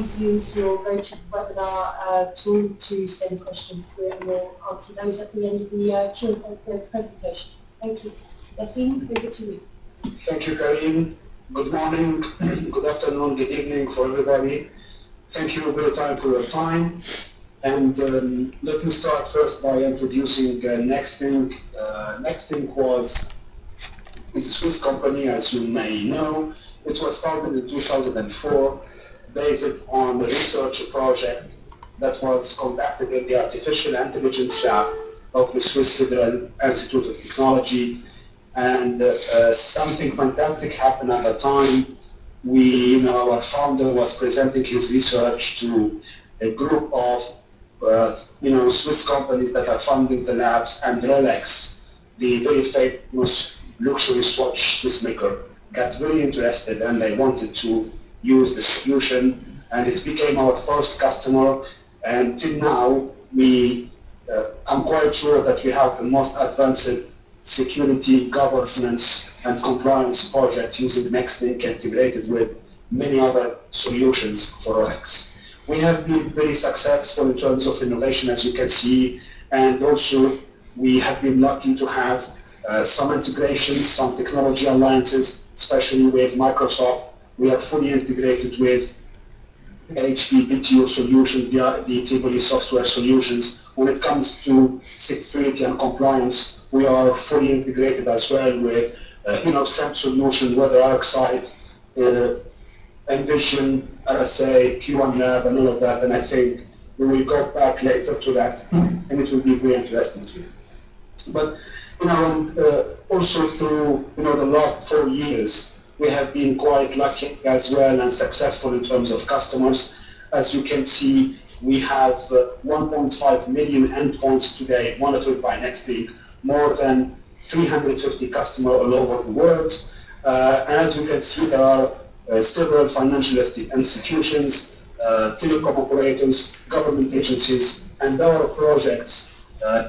Use your GoToWebinar tool to send questions through, and we'll answer those at the end of the Q&A presentation. Thank you. Yassine, over to you. Thank you, Karim. Good morning, good afternoon, good evening for everybody. Thank you very much for your time. And let me start first by introducing Nexthink. Nexthink is a Swiss company, as you may know. It was founded in 2004, based on a research project that was conducted in the Artificial Intelligence Lab of the Swiss Federal Institute of Technology. And something fantastic happened at the time. Our founder was presenting his research to a group of Swiss companies that are funding the labs, and Rolex, the very famous luxury watch Swiss maker, got very interested, and they wanted to use the solution, and it became our first customer. And till now, I'm quite sure that we have the most advanced security, governance, and compliance project using Nexthink, integrated with many other solutions for Rolex. We have been very successful in terms of innovation, as you can see, and also we have been lucky to have some integrations, some technology alliances, especially with Microsoft. We are fully integrated with HP BTO solutions, the Tivoli software solutions. When it comes to security and compliance, we are fully integrated as well with SAM solutions, whether ArcSight, Envision, RSA, Q1 Lab, and all of that. And I think we will go back later to that, and it will be very interesting to you. But also through the last 4 years, we have been quite lucky as well and successful in terms of customers. As you can see, we have 1.5 million endpoints today monitored by Nexthink, more than 350 customers all over the world. And as you can see, there are several financial institutions, telecom operators, government agencies, and our projects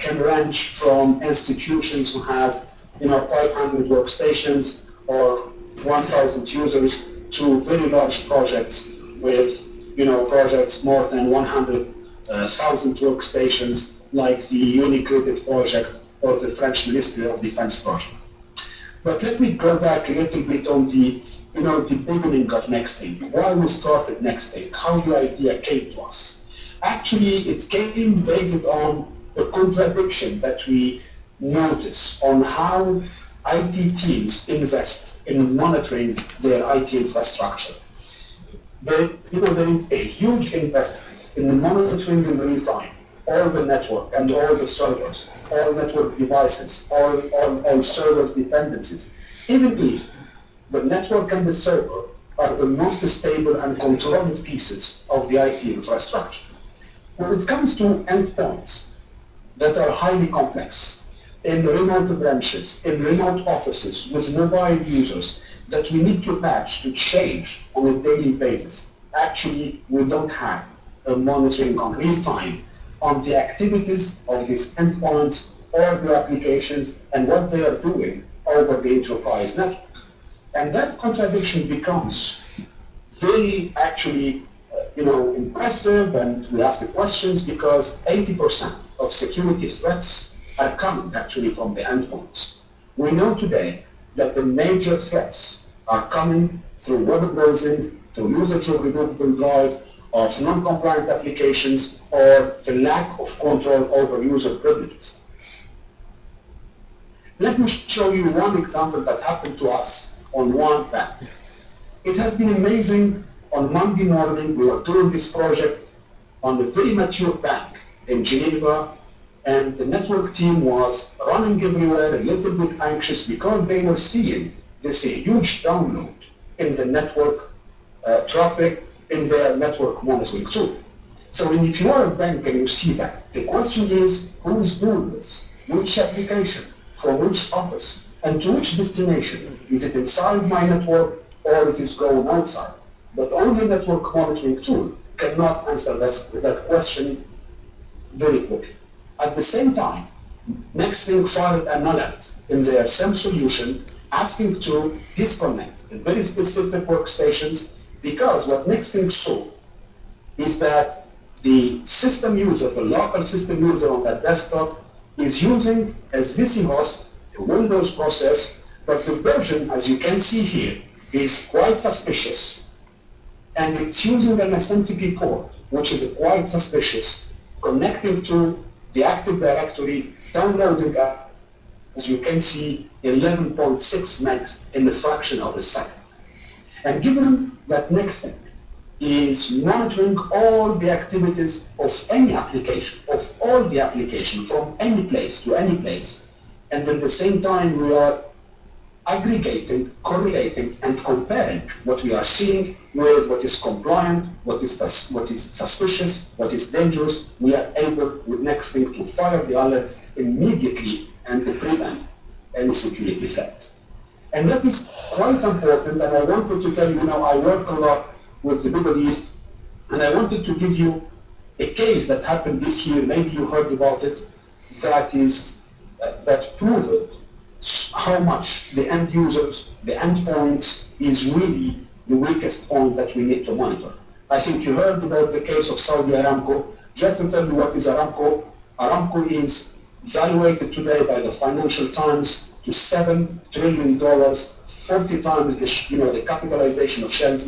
can range from institutions who have 500 workstations or 1,000 users to very large projects with projects more than 100,000 workstations, like the UniCredit project or the French Ministry of Defense project. But let me go back a little bit on the beginning of Nexthink. Why we started Nexthink, how the idea came to us. Actually, it came based on a contradiction that we notice on how IT teams invest in monitoring their IT infrastructure. There is a huge investment in monitoring in real time all the network and all the servers, all network devices, all server dependencies, even if the network and the server are the most stable and controlled pieces of the IT infrastructure. When it comes to endpoints that are highly complex, in remote branches, in remote offices, with mobile users, that we need to patch, to change on a daily basis, actually we don't have a monitoring on real time on the activities of these endpoints or the applications and what they are doing over the enterprise network. And that contradiction becomes very impressive, and we ask the questions because 80% of security threats are coming actually from the endpoints. We know today that the major threats are coming through web browsing, through usage of removable drive, of non-compliant applications, or the lack of control over user privileges. Let me show you one example that happened to us on one bank. It has been amazing. On Monday morning, we were doing this project on a very mature bank in Geneva, and the network team was running everywhere, a little bit anxious because they were seeing this huge download in the network traffic in their network monitoring tool. So if you are a bank and you see that, the question is, who is doing this? Which application? For which office? And to which destination? Is it inside my network or it is going outside? But only network monitoring tool cannot answer that question very quickly. At the same time, Nexthink fired an alert in their SAM solution asking to disconnect the very specific workstations, because what Nexthink saw that the system user, the local system user on that desktop, is using as VC host a Windows process, but the version, as you can see here, is quite suspicious. And it's using an SMTP port, which is quite suspicious, connecting to the Active Directory, downloading, as you can see, 11.6 megs in a fraction of a second. And given that Nexthink is monitoring all the activities of any application, of all the application, from any place to any place, and at the same time we are aggregating, correlating, and comparing what we are seeing with what is compliant, what is suspicious, what is dangerous, we are able, with Nexthink, to fire the alert immediately and to prevent any security threat. And that is quite important, and I wanted to tell you, I work a lot with the Middle East, and I wanted to give you a case that happened this year, maybe you heard about it, that proved how much the end users, the endpoints, is really the weakest point that we need to monitor. I think you heard about the case of Saudi Aramco. Just to tell you what is Aramco. Aramco is valuated today by the Financial Times to $7 trillion, 40 times the capitalization of Shell's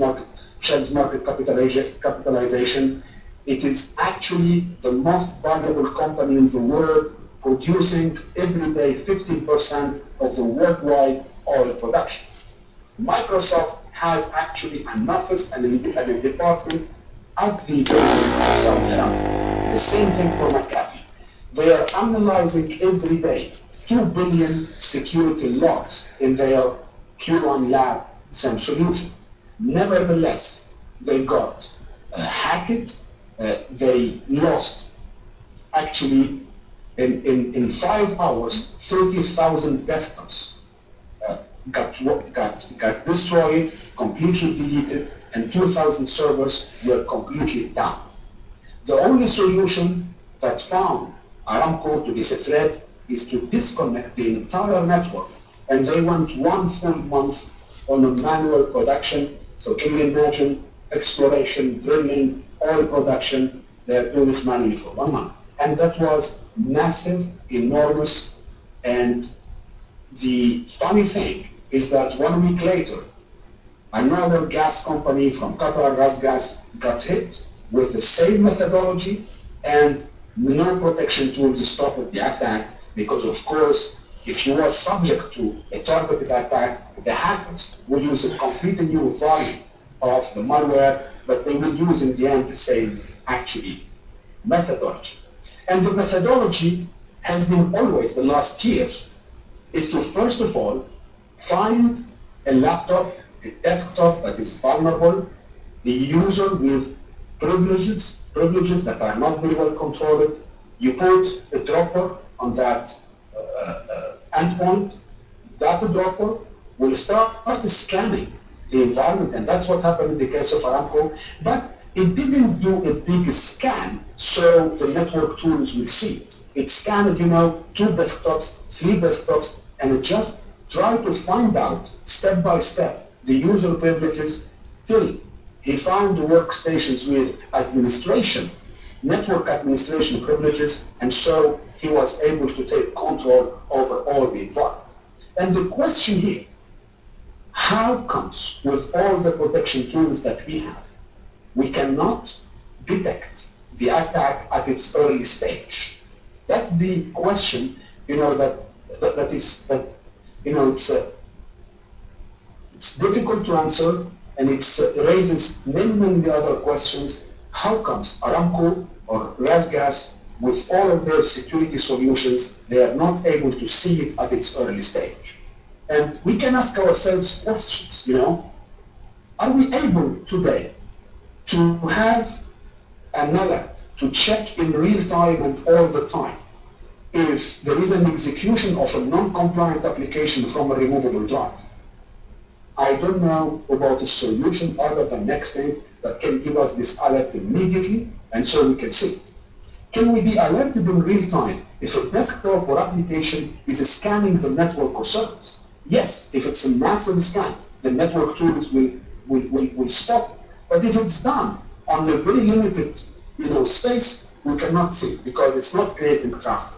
market capitalization. It is actually the most valuable company in the world, producing every day 15% of the worldwide oil production. Microsoft has actually an office and a department at the Saudi Aramco. The same thing for McAfee. They are analyzing every day 2 billion security logs in their Q1 lab SAM solution. Nevertheless, they got hacked. They lost, actually, in 5 hours, 30,000 desktops got destroyed, completely deleted, and 2,000 servers were completely down. The only solution that found Aramco to this threat is to disconnect the entire network, and they went 1 full month on a manual production. So can you imagine exploration, drilling, oil production? They're doing this manually for 1 month. And that was massive, enormous, and the funny thing is that 1 week later, another gas company from Qatar, Gas, got hit with the same methodology and no protection tools to stop the attack, because of course, if you are subject to a targeted attack, the hackers will use a completely new variant of the malware, but they will use in the end the same, actually, methodology. And the methodology has been always, the last years, is to first of all find a laptop, a desktop that is vulnerable, a user with privileges that are not very well controlled. You put a dropper on that endpoint. That dropper will start scanning the environment, and that's what happened in the case of Aramco. But it didn't do a big scan so the network tools will see it. It scanned, 2 desktops, 3 desktops, and it just tried to find out step by step the user privileges till he found the workstations with administration, network administration privileges, and so he was able to take control over all the environment. And the question here, how comes with all the protection tools that we have, we cannot detect the attack at its early stage? That's the question, it's difficult to answer, and it raises many other questions. How comes Aramco or Gas, with all of their security solutions, they are not able to see it at its early stage? And we can ask ourselves questions, Are we able today to have an alert, to check in real time and all the time if there is an execution of a non-compliant application from a removable drive? I don't know about a solution other than Nexthink that can give us this alert immediately, and so we can see it. Can we be alerted in real time if a desktop or application is scanning the network or servers? Yes, if it's a massive scan, the network tools will stop it. But if it's done on a very limited, space, we cannot see because it's not creating traffic.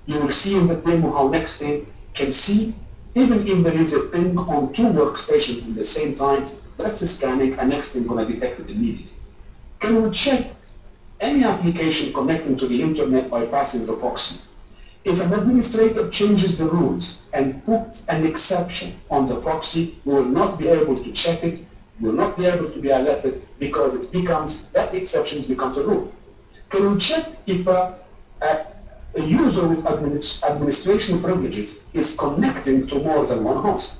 You will see in the demo how Nexthink can see, even if there is a ping on two workstations at the same time, that's scanning, and Nexthink going to detect it immediately. Can we check any application connecting to the internet by passing the proxy? If an administrator changes the rules and puts an exception on the proxy, we will not be able to check it, we will not be able to be alerted because that exception becomes a rule. Can we check if a user with administration privileges is connecting to more than one host?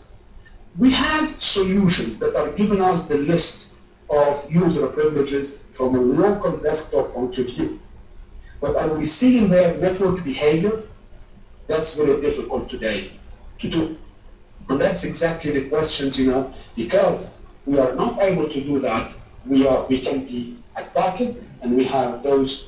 We have solutions that are giving us the list of user privileges from a local desktop point of view. But are we seeing their network behavior? That's very difficult today to do. And that's exactly the questions, because we are not able to do that, we can be attacked, and we have those,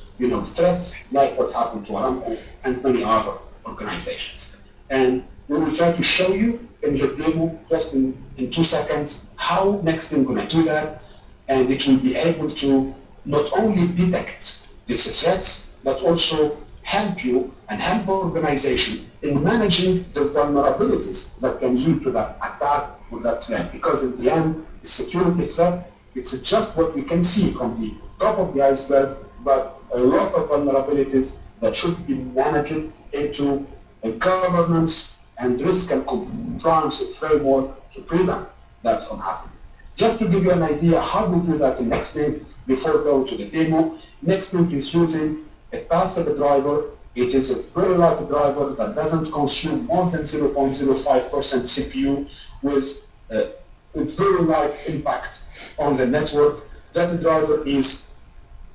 threats like what happened to Aramco and many other organizations. And we will try to show you in the demo, just in 2 seconds, how Nexthink going to do that, and it will be able to not only detect these threats, but also help you and help organization in managing the vulnerabilities that can lead to that attack or that threat. Because in the end, the security threat, it's just what we can see from the top of the iceberg, but a lot of vulnerabilities that should be managed into a governance and risk and compliance framework to prevent that from happening. Just to give you an idea how we do that in Nexthink, before going to the demo, Nexthink is using a passive driver. It is a very light driver that doesn't consume more than 0.05% CPU with a very light impact on the network. That driver is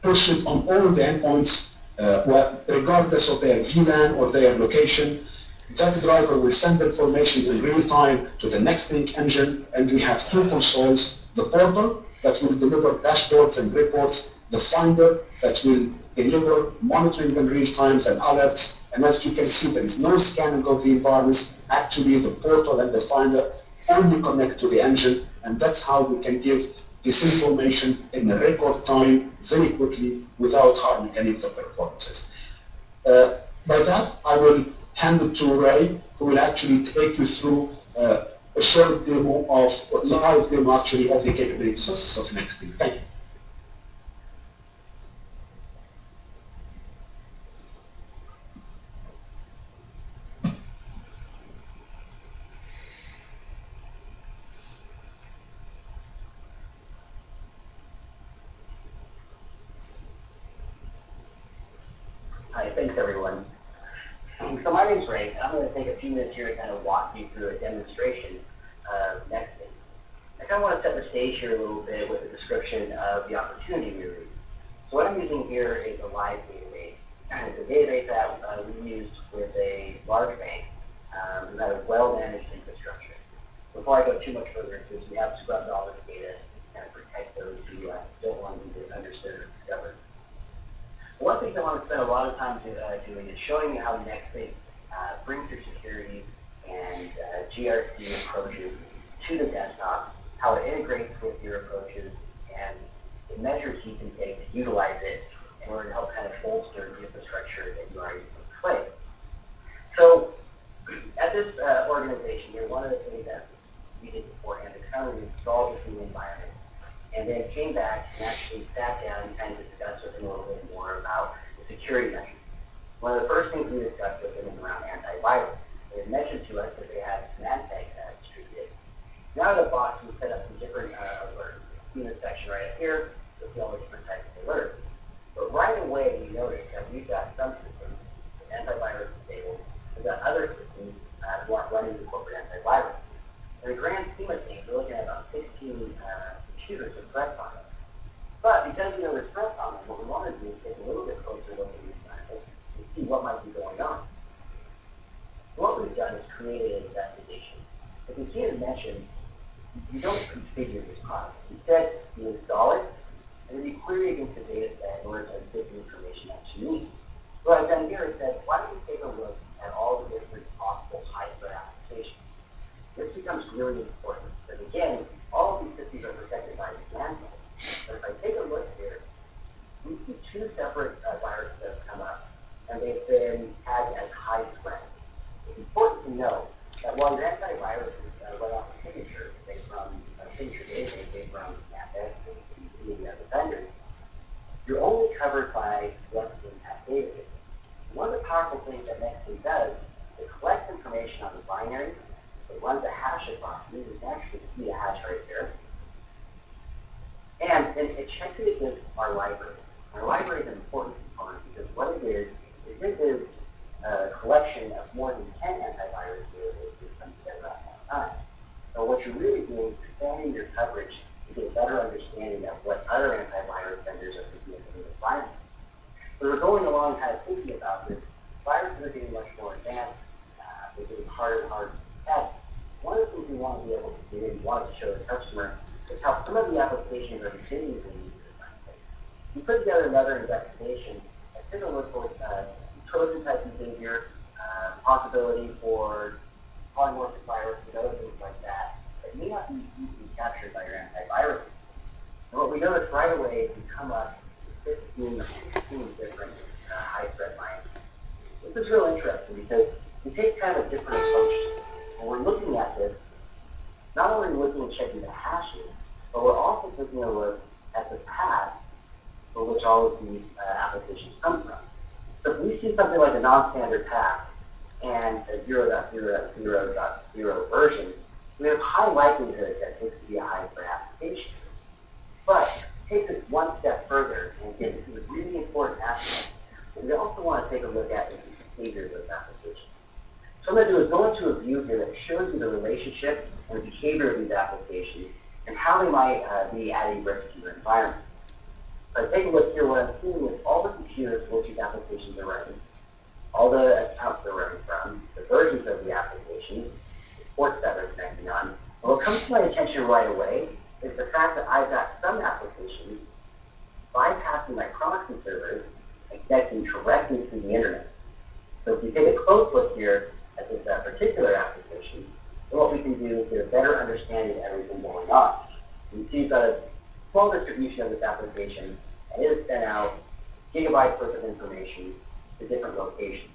pushed on all the endpoints, regardless of their VLAN or their location. That driver will send information in real time to the Nexthink engine, and we have two consoles: the portal that will deliver dashboards and reports, the finder that will deliver monitoring in real time and alerts. And as you can see, there is no scanning of the environments. Actually, the portal and the finder only connect to the engine, and that's how we can give this information in a record time, very quickly, without harming any of the performances. By that, I will hand it to Ray, who will actually take you through a short demo live demo actually of the capabilities of Nexthink. Thank you. Hi, thanks everyone. So my name's Ray. I'm going to take a few minutes here to kind of walk you through a demonstration of Nexthink. I kind of want to set the stage here a little bit with a description of the opportunity we read. So what I'm using here is a live database. And it's a database that we used with a large bank who had a well-managed infrastructure. Before I go too much further into this, we have scrubbed all this data to kind of protect those who don't want to be understood or discovered. One thing I want to spend a lot of time doing is showing you how Nexthink brings your security and GRC approaches to the desktop, how it integrates with your approaches, and the measures you can take to utilize it in order to help kind of bolster the infrastructure that you already put in place. So at this organization here, one of the things that we did beforehand is kind of install this new environment, and then came back and actually sat down and kind of discussed with them a little bit more about the security measures. One of the first things we discussed with them was around antivirus. They had mentioned to us that they had Symantec distributed. Now out of the box, we set up some different alerts. In this section right up here, you'll see all the different types of alerts. But right away, we noticed that we've got some systems with antivirus disabled. We've got other systems who aren't running the corporate antivirus. In the grand scheme of things, we're looking at about 16 computers with threats on them. But because we know there's threats on them, what we want to do is take a little bit closer look at these samples and see what might be going on. So what we've done is created an investigation. As you see it mentioned, you don't configure this product. Instead, you install it, and then you query against the data set in order to get the information that you need. So what I've done here is said, why don't we take a look at all the different possible hybrid applications? This becomes really important, because again, all of these systems are protected by Symantec. But if I take a look here, we see two separate viruses that have come up, and they've been tagged as high threat. It's important to know that while your antiviruses run off a signature, say from a signature database, say from MDS and the other vendors, you're only covered by what's in that database. One of the powerful things that Nexthink does is collect information on the binary, it runs a hash across it, you can actually see a hash right there, and then it checks it against our library. Our library is an important component because what it is this is a collection of more than 10 antivirus databases put together at one time. So what you're really doing is expanding your coverage to get a better understanding of what other antivirus vendors are doing in the environment. So we're going along kind of thinking about this. Viruses are getting much more advanced. They're getting harder and harder to test. One of the things we want to be able to do, and we want to show the customer, is how some of the applications are continuing to use this language. We put together another investigation that took a look for Trojan type behavior, possibility for polymorphic viruses and other things like that that may not be easily captured by your antivirus. And what we noticed right away is we come up with 15 or 16 different high threat lines. This is real interesting because we take kind of a different approach. When we're looking at this, not only looking and checking the hashes, but we're also taking a look at the path for which all of these applications come from. So if we see something like a non-standard path and a 0.0.0 version, we have high likelihood that this could be a high threat application. But take this one step further, and again, this is a really important aspect. But we also want to take a look at the behavior of those applications. So what I'm going to do is go into a view here that shows you the relationship and the behavior of these applications and how they might be adding risk to your environment. So take a look here. What I'm seeing is all the computers for which these applications are running, all the accounts they're running from, the versions of the applications, the ports that they're connecting on. And what comes to my attention right away is the fact that I've got some applications bypassing my proxy servers and connecting directly to the internet. So if you take a close look here at this particular application, then what we can do is get a better understanding of everything going on. You see you've got a small distribution of this application, and it has sent out gigabytes worth of information to different locations.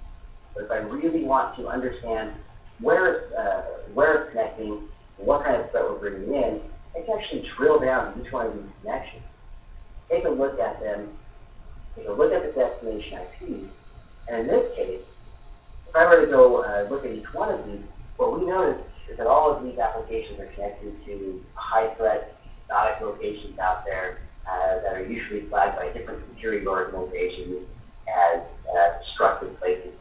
But if I really want to understand where it's connecting, and what kind of threat we're bringing in, I can actually drill down to each one of these connections, take a look at them, take a look at the destination IP, and in this case, if I were to go look at each one of these, what we notice is that all of these applications are connected to high-threat exotic locations out there that are usually flagged by different security organizations as destructive places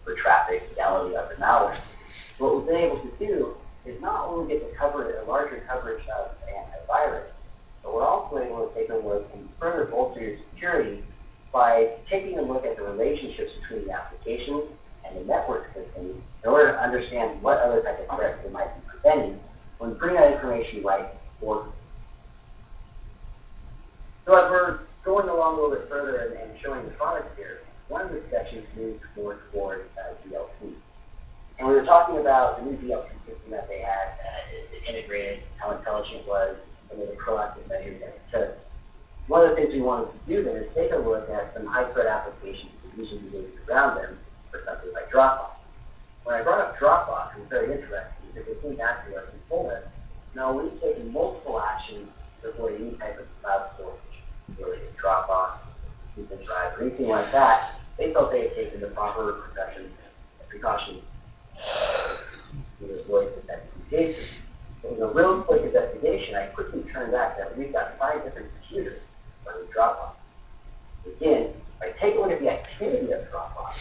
for traffic, fidelity, other malware. So what we've been able to do is not only get to cover a larger coverage of antivirus, but we're also able to take a look and further bolster your security by taking a look at the relationships between the applications and the network system in order to understand what other type of threats they might be preventing when we bring that information right forward. So as we're going along a little bit further and showing the products here, one of the sections moves more towards DLP. And we were talking about the new DLP system that they had, it integrated, how intelligent it was, and the proactive measures that it took. One of the things we wanted to do then is take a look at some high-threat applications that usually behavior around them for something like Dropbox. When I brought up Dropbox, it was very interesting because it came back to us and told us, no, we've taken multiple actions to avoid any type of cloud storage, whether it's Dropbox, Google Drive, or anything like that. They felt they had taken the proper precautions to avoid detecting cases. So in a real quick investigation, I quickly turned back that we've got 5 different computers running Dropbox. Again, if I take a look at the activity of Dropbox,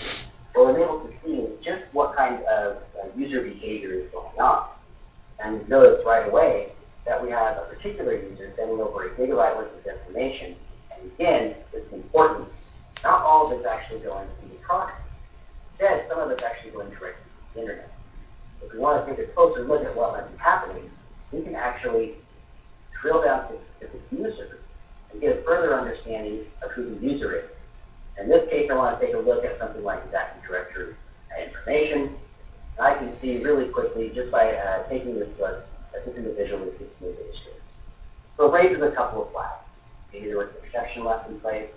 what we're able to see is just what kind of user behavior is going on. And you notice right away that we have a particular user sending over a gigabyte worth of information. And again, it's important. Not all of it's actually going to the proxy. Instead, some of it's actually going directly to the internet. If we want to take a closer look at what might be happening, we can actually drill down to specific users and get a further understanding of who the user is. In this case, I want to take a look at something like Active Directory information. And I can see really quickly, just by taking this look, that this individual is administrator. So it raises a couple of flags. Maybe there was an exception left in place,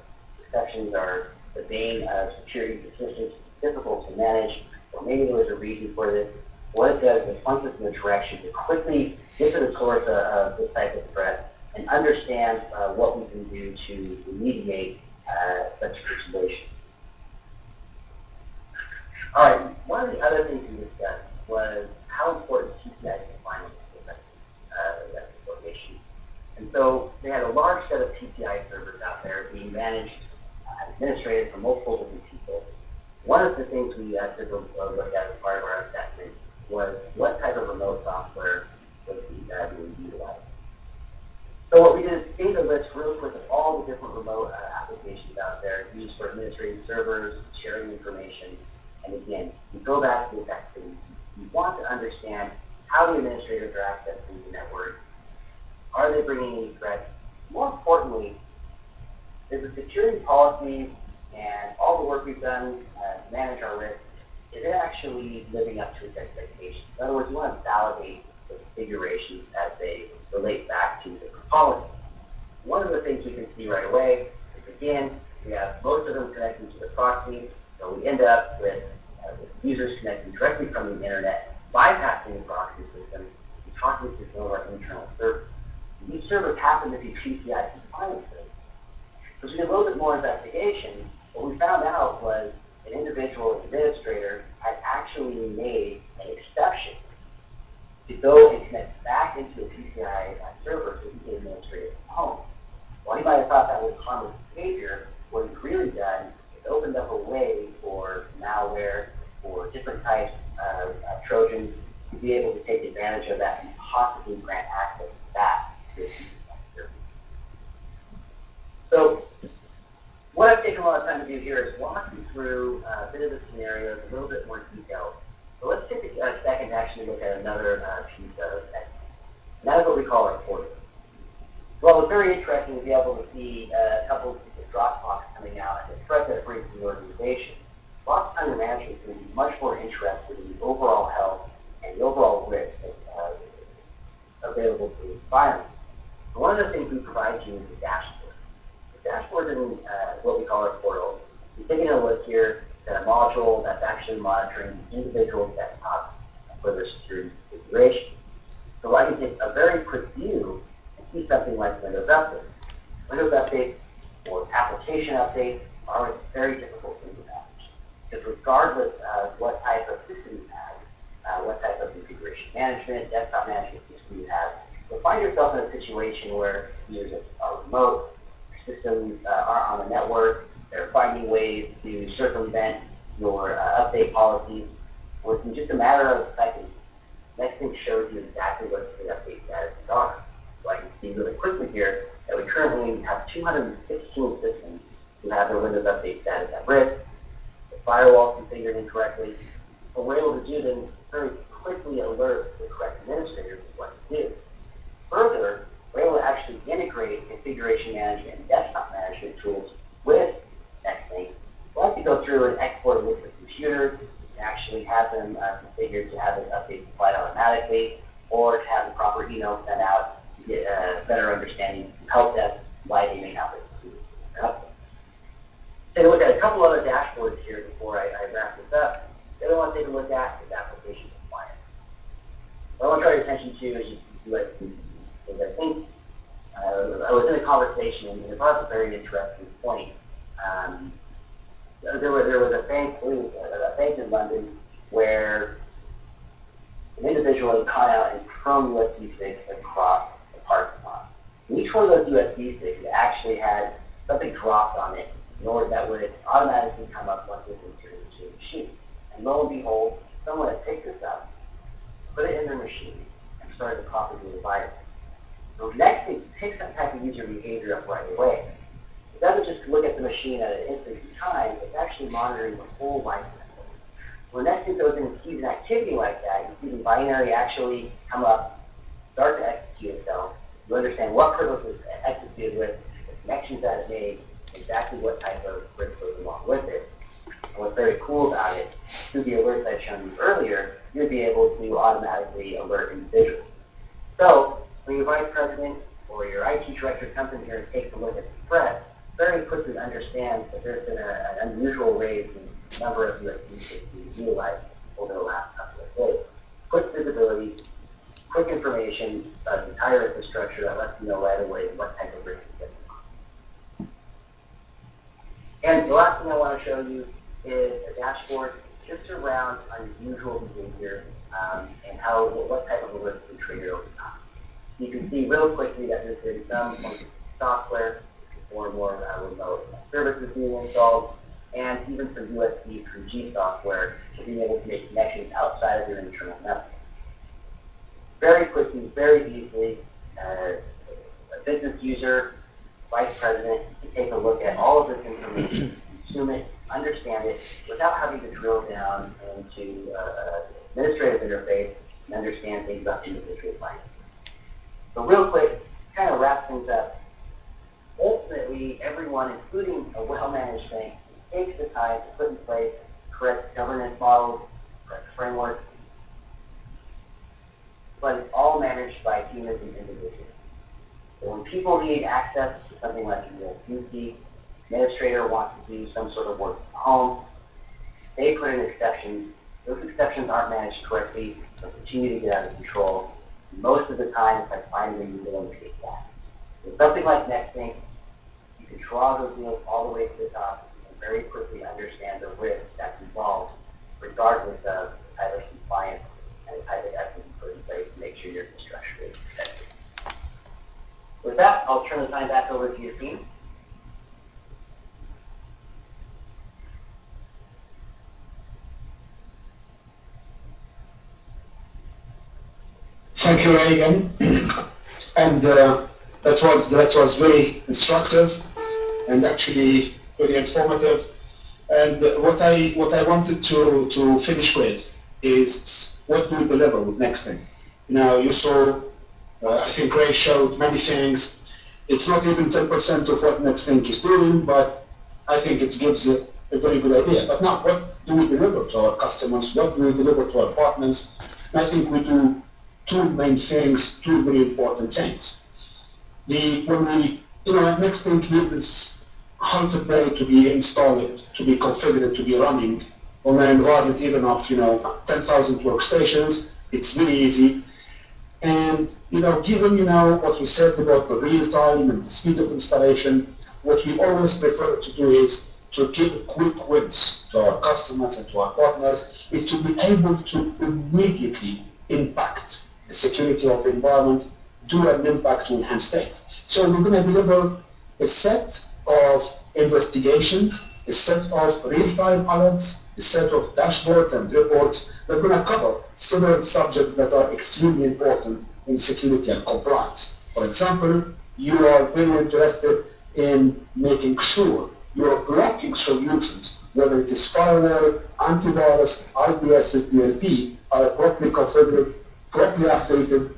exceptions are the bane of security systems, difficult to manage, or maybe there was a reason for this. What it does is it points us in the direction to quickly get to the source of this type of threat and understand what we can do to remediate such a situation. All right, one of the other things we discussed was how important PCI compliance is that information. And so they had a large set of PCI servers out there being managed, administrated for multiple different people. One of the things we took a look at as part of our assessment was what type of remote software was being utilized. So what we did is gave a list real quick of all the different remote applications out there used for administrating servers, sharing information. And again, you go back to this activity. You want to understand how the administrators are accessing the network. Are they bringing any threats? More importantly, is the security policy and all the work we've done to manage our risk, is it actually living up to its expectations? In other words, you want to validate the configurations as they relate back to the policy. One of the things we can see right away is, again, we have most of them connecting to the proxy, so we end up with users connecting directly from the internet, bypassing the proxy system, and talking to some of our internal servers. These servers happen to be PCI compliant servers. So we did a little bit more investigation. What we found out was an individual administrator had actually made an exception to go and connect back into a PCI server so he could administrate it from home. While you might have thought that was harmless behavior, what it's really done is opened up a way for malware or different types of Trojans to be able to take advantage of that and possibly grant access back to a PCI server. So what I've taken a lot of time to do here is walk you through a bit of the scenarios, a little bit more detail. So let's take a second to actually look at another piece of Nexthink. And that is what we call our portal. Well, it was very interesting to be able to see a couple of Dropbox coming out and the threat that it brings to the organization. Box under management is going to be much more interested in the overall health and the overall risk that's available to the environment. So one of the things we provide you is a dashboard. The dashboard is what we call our portal. You're taking a look here at a module that's actually monitoring individual desktops for their security configuration. So I can take a very quick view and see something like Windows Update. Windows Update or application updates are a very difficult thing to manage. Because regardless of what type of system you have, what type of configuration management, desktop management system you have, you'll find yourself in a situation where users are remote, systems aren't on the network, they're finding ways to circumvent your update policies. Within just a matter of seconds, Nexthink shows you exactly what the update statuses are. So I can see really quickly here that we currently have 216 systems who have their Windows Update status at risk. The firewall configured incorrectly. What we're able to do then is very quickly alert the correct administrators of what to do. Further, we're able to actually integrate configuration management and desktop management tools with Nexthink. We'll have to go through and export a list of computers and actually have them configured to have this update applied automatically, or to have the proper email sent out to get a better understanding from help desk why they may not be able to update. Take a look at a couple other dashboards here before I wrap this up. The other one to take a look at is application compliance. What I want to draw your attention to is I think I was in a conversation and it brought up a very interesting point. There was a bank in London where an individual had gone out and thrown USB sticks across the parking lot. And each one of those USB sticks actually had something dropped on it in order that would automatically come up once it was turned into a machine. And lo and behold, someone had picked this up, put it in their machine, and started to propagate the virus. So Nexthink picks that type of user behavior up right away. It doesn't just look at the machine at an instant in time, it's actually monitoring the whole life cycle. When Nexthink goes in and sees an activity like that, you see the binary actually come up, start to execute itself. You understand what privilege was executed with, the connections that it made, exactly what type of risk goes along with it. And what's very cool about it, through the alerts I've shown you earlier, you'll be able to automatically alert individuals. So, when your vice president or your IT director comes in here and takes a look at the threat, very quickly understands that there's been an unusual raise in the number of USBs that we utilized over the last couple of days. Quick visibility, quick information about the entire infrastructure that lets you know right away what type of risk is getting on. And the last thing I want to show you is a dashboard just around unusual behavior and what type of a risk can trigger over time. You can see real quickly that there's been some software, more and more remote services being installed, and even some USB 3G software to be able to make connections outside of your internal network. Very quickly, very easily, a business user, vice president, can take a look at all of this information, consume it, understand it, without having to drill down into an administrative interface and understand things about individual finance. So real quick, kind of wrap things up. Ultimately, everyone, including a well-managed bank, takes the time to put in place correct governance models, correct frameworks, but it's all managed by humans and individuals. So when people need access to something like a USB, administrator wants to do some sort of work from home, they put in exceptions. Those exceptions aren't managed correctly, they'll continue to get out of control. Most of the time, it's like finding a needle in a haystack. With something like Nexthink, you can draw those needles all the way to the top and very quickly understand the risk that's involved, regardless of the type of compliance and the type of effort you put in place to make sure your infrastructure is protected. With that, I'll turn the time back over to your team. Thank you, Ray, again. And that was very instructive and actually very informative. And what I wanted to finish with is what do we deliver with Nexthink? Now, you saw, I think Ray showed many things. It's not even 10% of what Nexthink is doing, but I think it gives a very good idea. But now, what do we deliver to our customers? What do we deliver to our partners? And I think we do two main things, two very important things. When we, at Nexthink needs half a day to be installed, to be configured, to be running on an environment even of 10,000 workstations. It's really easy. And given what we said about the real time and the speed of installation, what we always prefer to do is to give quick wins to our customers and to our partners, is to be able to immediately impact the security of the environment, do an impact to enhance state. So we're going to deliver a set of investigations, a set of real-time alerts, a set of dashboards and reports that are going to cover several subjects that are extremely important in security and compliance. For example, you are very interested in making sure you are blocking solutions, whether it is firewall, antivirus, MDS, DLP, are properly configured, properly updated,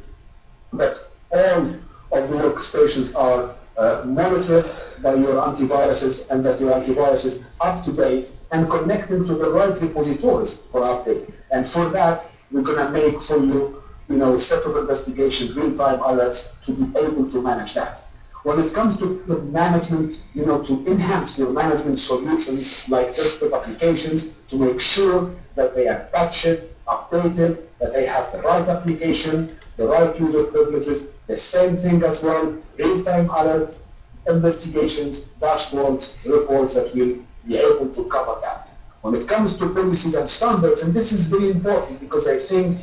that all of the workstations are monitored by your antiviruses and that your antivirus is up to date and connecting to the right repositories for update. And for that, we're going to make for you, a set of investigations, real-time alerts to be able to manage that. When it comes to the management, to enhance your management solutions like desktop applications, to make sure that they are patched, updated, that they have the right application, the right user privileges, the same thing as well, real-time alerts, investigations, dashboards, reports that will be able to cover that. When it comes to policies and standards, and this is very important because I think,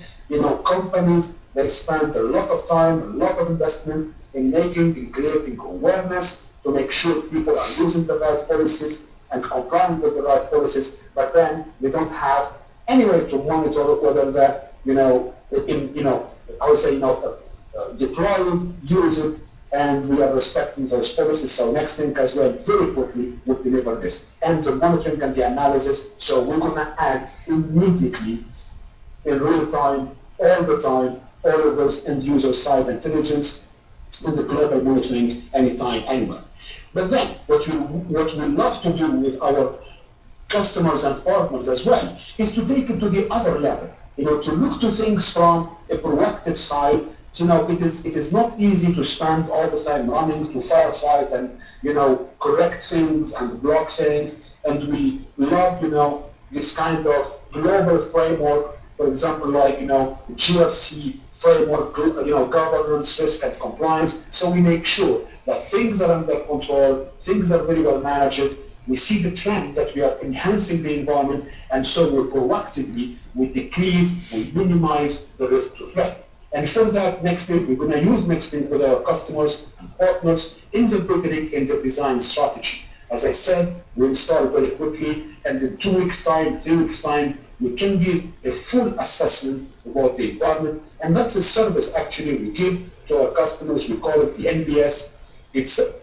companies, they spend a lot of time, a lot of investment in making and creating awareness to make sure people are using the right policies and complying with the right policies, but then we don't have any way to monitor whether that, I would say, deploy, use it, and we are respecting those policies. So Nexthink as well very quickly will deliver this. And the monitoring and the analysis, so we're going to add immediately, in real time, all the time, all of those end user side intelligence and the global monitoring anytime, anywhere. But then, what we love to do with our customers and partners as well is to take it to the other level. To look to things from a proactive side So now it is not easy to spend all the time running to firefight and, correct things and block things. And we love, this kind of global framework, for example, like, GRC framework, governance, risk and compliance. So we make sure that things are under control, things are very well managed. We see the trend that we are enhancing the environment, and so we proactively, we decrease, we minimize the risk to threat. And for that, Nexthink, we're going to use Nexthink with our customers and partners in the beginning in the design strategy. As I said, we'll start very quickly, and in 2 weeks' time, 3 weeks' time, we can give a full assessment about the environment, and that's a service actually we give to our customers. We call it the MDS. It's a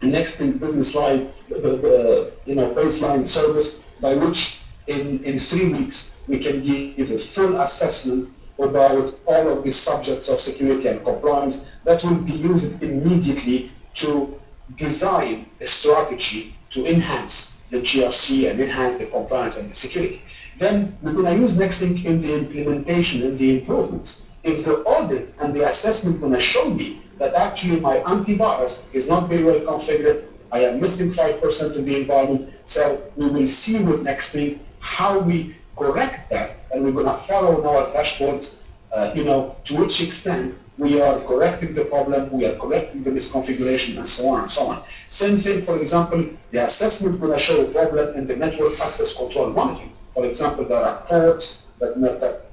Nexthink business line, baseline service by which in 3 weeks we can give a full assessment about all of these subjects of security and compliance that will be used immediately to design a strategy to enhance the GRC and enhance the compliance and the security. Then we're going to use Nexthink in the implementation and the improvements. If the audit and the assessment going to show me that actually my antivirus is not very well configured, I am missing 5% of the environment, so we will see with Nexthink how we correct that, and we're going to follow in our dashboards, to which extent we are correcting the problem, we are correcting the misconfiguration, and so on and so on. Same thing, for example, the assessment will show a problem in the network access control monitoring. For example, there are ports that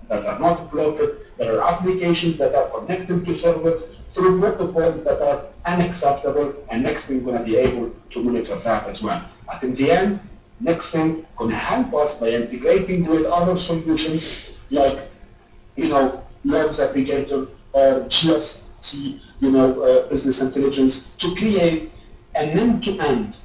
are not blocked, there are applications that are connected to servers through protocols that are unacceptable, and Nexthink is going to be able to monitor that as well. But in the end, Nexthink going to help us by integrating with other solutions like, Logs Aggregator or GRC, business intelligence, to create an end-to-end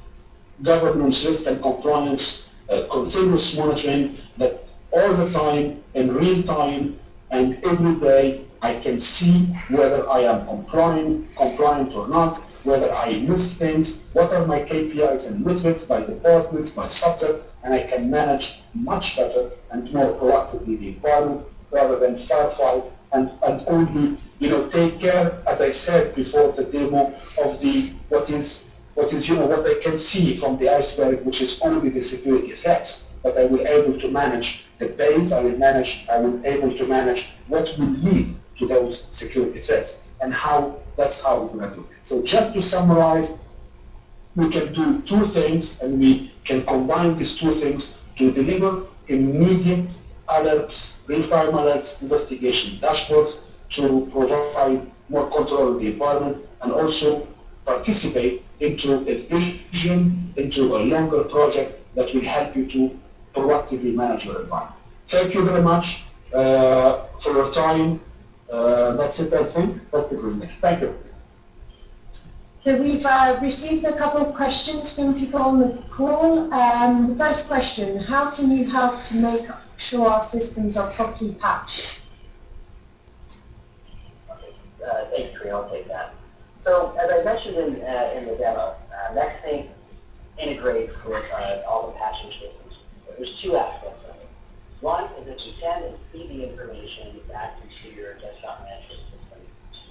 governance, risk and compliance, continuous monitoring that all the time, in real time, and every day I can see whether I am compliant or not, whether I miss things, what are my KPIs and metrics by departments, by subject, and I can manage much better and more proactively the environment rather than firefight and only, take care, as I said before the demo, of what I can see from the iceberg, which is only the security threats. But I will able to manage the base, I will able to manage what will lead to those security threats, and that's how we're going to do. So just to summarize, we can do 2 things, and we can combine these 2 things to deliver immediate alerts, real-time alerts, investigation dashboards, to provide more control of the environment, and also participate into a vision, into a longer project that will help you to proactively manage your environment. Thank you very much for your time. That's it, I think. That's the business. Thank you. So we've received a couple of questions from people on the call. The first question, how can you help to make sure our systems are properly patched? Thanks, Kareem. I'll take that. So, as I mentioned in the demo, Nexthink integrates with all the patching systems. There's 2 aspects of it. One is that you send and see the information back into your desktop management system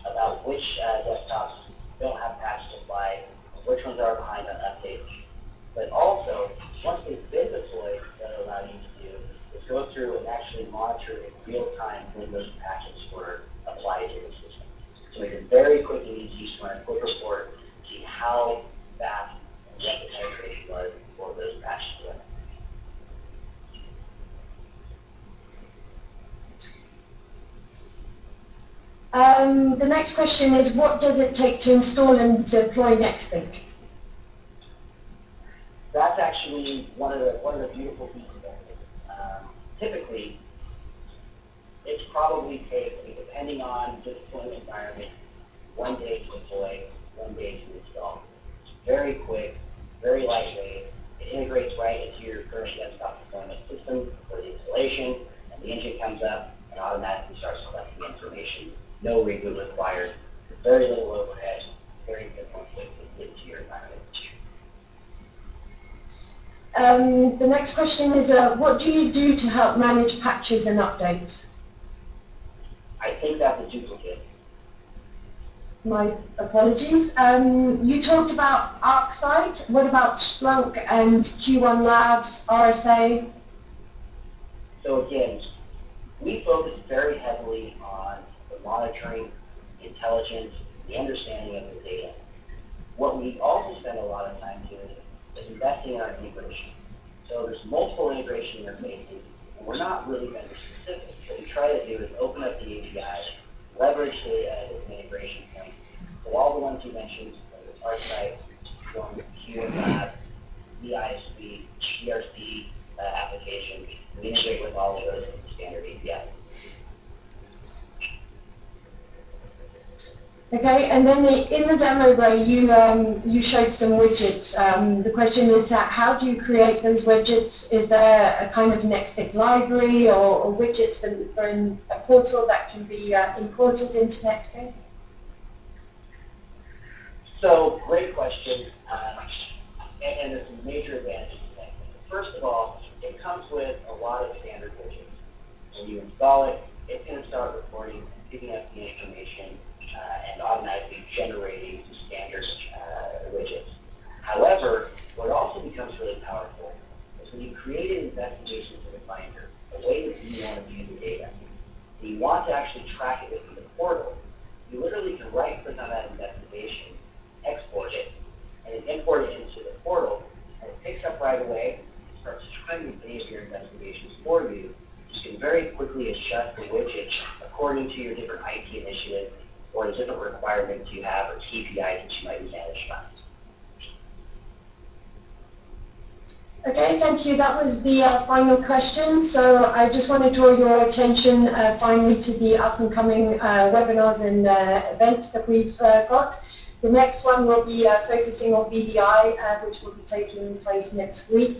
about which desktops don't have patches applied, which ones are behind on updates. But also, once they've been deployed, what it'll allow you to do is go through and actually monitor in real time when those patches were applied to the system. So it's very quick and easy to run a quick report to see how fast and what the penetration was for those patches were. The next question is, what does it take to install and deploy Nexthink? That's actually one of the beautiful pieces of it. Typically, it probably takes, depending on the deployment environment, 1 day to deploy, 1 day to install. It's very quick, very lightweight. It integrates right into your current desktop deployment system for the installation, and the engine comes up and automatically starts collecting the information. No reboot required. Very little overhead. Very simple and quick to get to your environment. The next question is, what do you do to help manage patches and updates? I think that's a duplicate. My apologies. You talked about ArcSight. What about Splunk and Q1 Labs, RSA? So again, we focus very heavily on the monitoring, the intelligence, the understanding of the data. What we also spend a lot of time doing is investing in our integration. So there's multiple integration interfaces, and we're not really vendor specific. What we try to do is open up the APIs, leverage the different integration points. So all the ones you mentioned, whether it's ArcSight, Q1 Lab, EISP, GRC applications, we integrate with all of those standard APIs. Okay, and then in the demo, Ray, you showed some widgets. The question is, how do you create those widgets? Is there a kind of Nexthink library or widgets for a portal that can be imported into Nexthink? So, great question, and there's some major advantages to Nexthink. First of all, it comes with a lot of standard widgets. When you install it, it's going to start recording, picking up the information, and automatically generating standard widgets. However, what also becomes really powerful is when you create an investigation to the finder, the way that you want to view the data, and you want to actually track it within the portal, you literally can right-click on that investigation, export it, and then import it into the portal, and it picks up right away, and starts tracking any of your investigations for you. You can very quickly adjust the widget according to your different IT initiatives or the different requirements you have or KPIs that you might be managed by. Okay, thank you. That was the final question. So I just want to draw your attention finally to the up-and-coming webinars and events that we've got. The next one will be focusing on BDI, which will be taking place next week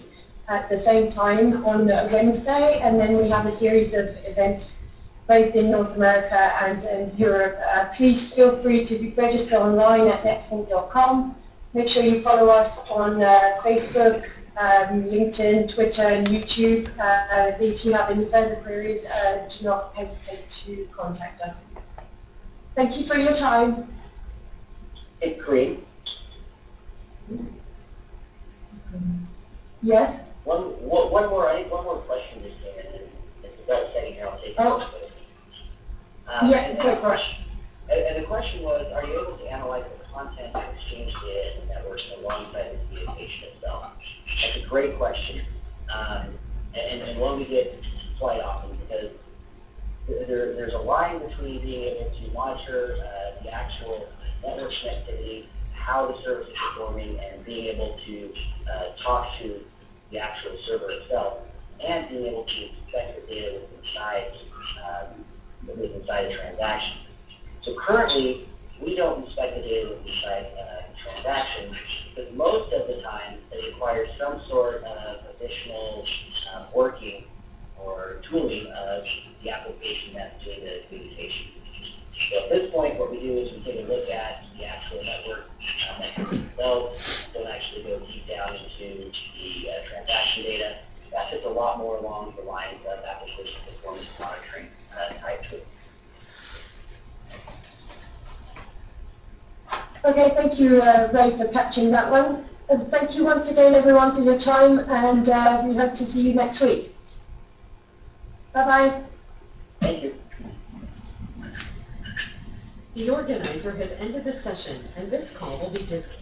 at the same time on Wednesday. And then we have a series of events both in North America and in Europe. Please feel free to register online at nexthink.com. Make sure you follow us on Facebook, LinkedIn, Twitter, and YouTube. If you have any further queries, do not hesitate to contact us. Thank you for your time. Hey, Kareem. Yes? One more question just came in. It's about a second here. I'll take it. And the question was, are you able to analyze the content of exchange data in the networks alongside the communication itself? That's a great question, and one we get quite often because there's a line between being able to monitor the actual network connectivity, how the service is performing, and being able to talk to the actual server itself, and being able to inspect the data inside a transaction. So currently, we don't inspect the data inside a transaction, because most of the time it requires some sort of additional working or tooling of the application that's doing the communication. So at this point, what we do is we take a look at the actual network itself, don't actually go deep down into the transaction data. That's just a lot more along the lines of application performance monitoring type tools. Okay, thank you, Ray, for catching that one. And thank you once again, everyone, for your time, and we hope to see you next week. Bye-bye. Thank you. The organizer has ended the session, and this call will be disconnected.